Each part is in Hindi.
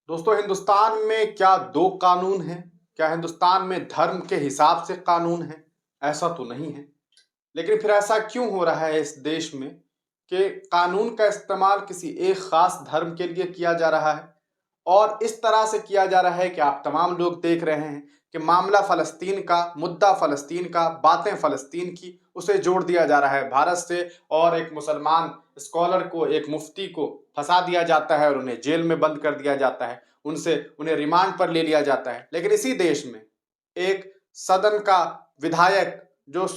दोस्तों, हिंदुस्तान में क्या दो कानून हैं? क्या हिंदुस्तान में धर्म के हिसाब से कानून है? ऐसा तो नहीं है। लेकिन फिर ऐसा क्यों हो रहा है इस देश में कि कानून का इस्तेमाल किसी एक खास धर्म के लिए किया जा रहा है और इस तरह से किया जा रहा है कि आप तमाम लोग देख रहे हैं कि मामला फ़लस्तीन का, मुद्दा फ़लस्तीन का, बातें फ़लस्तीन की, उसे जोड़ दिया जा रहा है भारत से और एक मुसलमान स्कॉलर को, एक मुफ्ती को फंसा दिया जाता है और उन्हें जेल में बंद कर दिया जाता है। उन्हें रिमांड पर ले लिया जाता है। लेकिन इसी देश में एक सदन का विधायक जो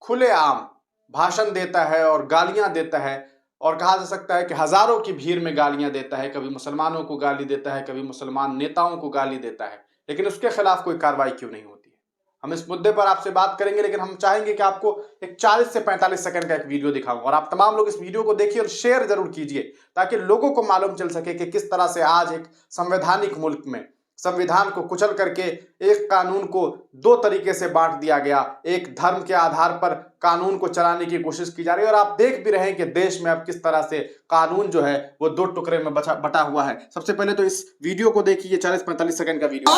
खुलेआम भाषण देता है और गालियां देता है और कहा जा सकता है कि हजारों की भीड़ में गालियां देता है, कभी मुसलमानों को गाली देता है, कभी मुसलमान नेताओं को गाली देता है, लेकिन उसके खिलाफ कोई कार्रवाई क्यों नहीं होती है? हम इस मुद्दे पर आपसे बात करेंगे, लेकिन हम चाहेंगे कि आपको एक 40 से 45 सेकंड का एक वीडियो दिखाऊं और आप तमाम लोग इस वीडियो को देखिए और शेयर जरूर कीजिए ताकि लोगों को मालूम चल सके कि किस तरह से आज एक संवैधानिक मुल्क में संविधान को कुचल करके एक कानून को दो तरीके से बांट दिया गया। एक धर्म के आधार पर कानून को चलाने की कोशिश की जा रही है और आप देख भी रहे हैं कि देश में अब किस तरह से कानून जो है वो दो टुकड़े में बटा हुआ है। सबसे पहले तो इस वीडियो को देखिए, 40-45 सेकंड का वीडियो।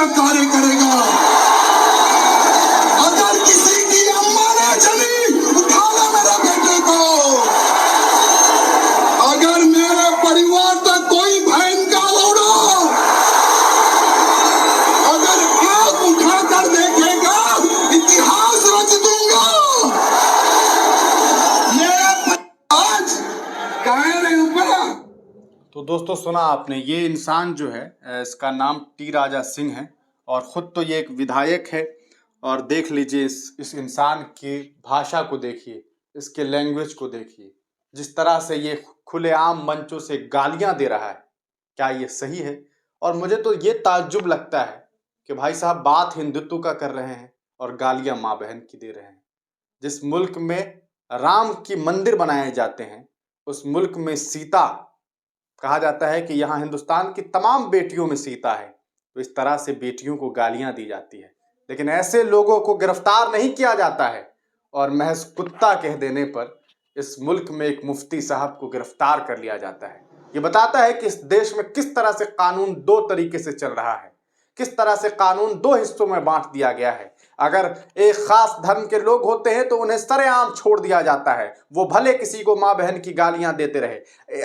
कार्य करेगा। अगर किसी की अम्मा ने चली, उठा लो मेरे बेटे को। अगर मेरे परिवार तक कोई बहन का लौड़ा, अगर आंख उठा कर देखेगा, इतिहास रच दूंगा। ये आज कह रहे ऊपर। तो दोस्तों, सुना आपने, ये इंसान जो है इसका नाम टी राजा सिंह है और ख़ुद तो ये एक विधायक है। और देख लीजिए इस इंसान की भाषा को देखिए, इसके लैंग्वेज को देखिए, जिस तरह से ये खुलेआम मंचों से गालियां दे रहा है। क्या ये सही है? और मुझे तो ये ताज्जुब लगता है कि भाई साहब बात हिंदुत्व का कर रहे हैं और गालियां माँ बहन की दे रहे हैं। जिस मुल्क में राम की मंदिर बनाए जाते हैं, उस मुल्क में सीता कहा जाता है कि यहाँ हिंदुस्तान की तमाम बेटियों में सीता है, तो इस तरह से बेटियों को गालियां दी जाती है। लेकिन ऐसे लोगों को गिरफ्तार नहीं किया जाता है और महज कुत्ता कह देने पर इस मुल्क में एक मुफ्ती साहब को गिरफ्तार कर लिया जाता है। ये बताता है कि इस देश में किस तरह से कानून दो तरीके से चल रहा है, किस तरह से कानून दो हिस्सों में बांट दिया गया है। अगर एक खास धर्म के लोग होते हैं तो उन्हें सरेआम छोड़ दिया जाता है, वो भले किसी को माँ बहन की गालियां देते रहे।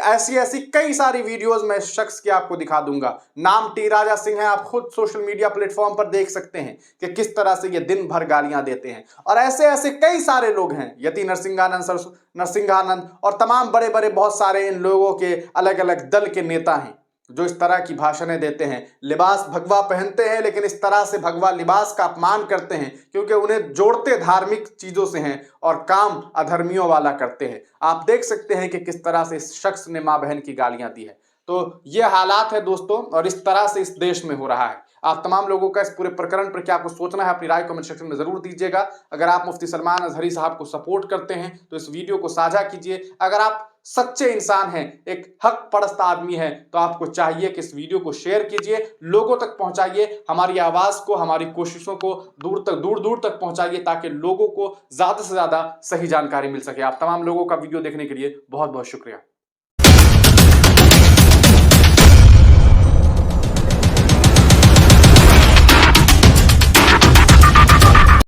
ऐसी ऐसी कई सारी वीडियोस मैं इस शख्स की आपको दिखा दूंगा। नाम टी राजा सिंह है, आप खुद सोशल मीडिया प्लेटफॉर्म पर देख सकते हैं कि किस तरह से ये दिन भर गालियां देते हैं। और ऐसे ऐसे कई सारे लोग हैं, यति नरसिंहानंद और तमाम बड़े बड़े बहुत सारे इन लोगों के अलग अलग दल के नेता हैं जो इस तरह की भाषणें देते हैं। लिबास भगवा पहनते हैं, लेकिन इस तरह से भगवा लिबास का अपमान करते हैं क्योंकि उन्हें जोड़ते धार्मिक चीज़ों से हैं और काम अधर्मियों वाला करते हैं। आप देख सकते हैं कि किस तरह से इस शख्स ने माँ बहन की गालियां दी है। तो ये हालात है दोस्तों, और इस तरह से इस देश में हो रहा है। आप तमाम लोगों का इस पूरे प्रकरण पर क्या कुछ सोचना है, अपनी राय कमेंट सेक्शन में जरूर दीजिएगा। अगर आप मुफ्ती सलमान अजहरी साहब को सपोर्ट करते हैं तो इस वीडियो को साझा कीजिए। अगर आप सच्चे इंसान हैं, एक हक परस्त आदमी है, तो आपको चाहिए कि इस वीडियो को शेयर कीजिए, लोगों तक पहुंचाइए, हमारी आवाज को, हमारी कोशिशों को दूर दूर तक पहुंचाइए ताकि लोगों को ज्यादा से ज्यादा सही जानकारी मिल सके। आप तमाम लोगों का वीडियो देखने के लिए बहुत बहुत शुक्रिया।